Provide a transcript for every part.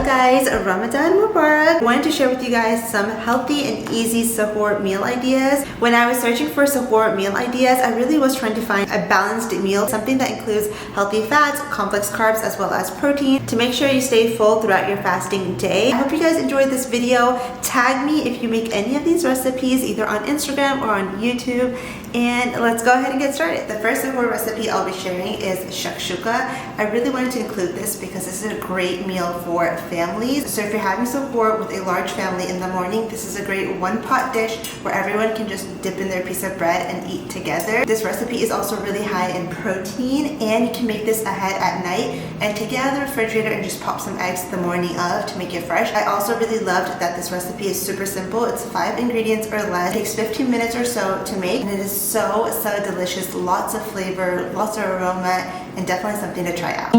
guys, Ramadan Mubarak. I wanted to share with you guys some healthy and easy Suhoor meal ideas. When I was searching for Suhoor meal ideas, I really was trying to find a balanced meal, something that includes healthy fats, complex carbs, as well as protein to make sure you stay full throughout your fasting day. I hope you guys enjoyed this video. Tag me if you make any of these recipes either on Instagram or on YouTube. And let's go ahead and get started. The first Suhoor recipe I'll be sharing is Shakshuka. I really wanted to include this because this is a great meal for families. So if you're having Suhoor with a large family in the morning, this is a great one-pot dish where everyone can just dip in their piece of bread and eat together. This recipe is also really high in protein, and you can make this ahead at night and take it out of the refrigerator and just pop some eggs the morning of to make it fresh. I also really loved that this recipe is super simple. It's 5 ingredients or less. It takes 15 minutes or so to make, and it is so delicious. Lots of flavor, lots of aroma, and definitely something to try out.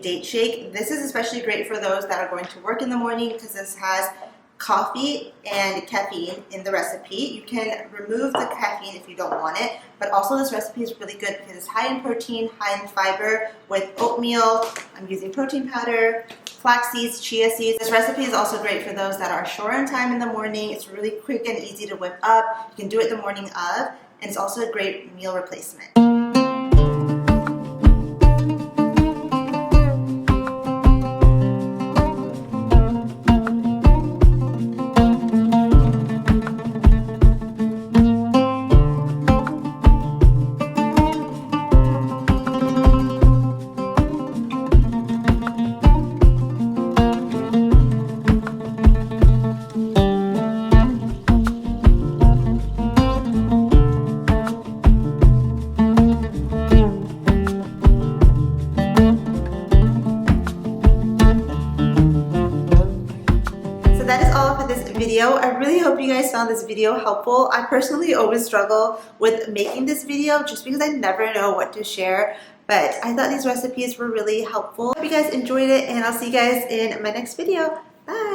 Date shake. This is especially great for those that are going to work in the morning because this has coffee and caffeine in the recipe. You can remove the caffeine if you don't want it, but also this recipe is really good because it's high in protein, high in fiber with oatmeal. I'm using protein powder, flax seeds, chia seeds. This recipe is also great for those that are short on time in the morning. It's really quick and easy to whip up. You can do it the morning of, and it's also a great meal replacement. Video. I really hope you guys found this video helpful. I personally always struggle with making this video just because I never know what to share, but I thought these recipes were really helpful. I hope you guys enjoyed it, and I'll see you guys in my next video. Bye!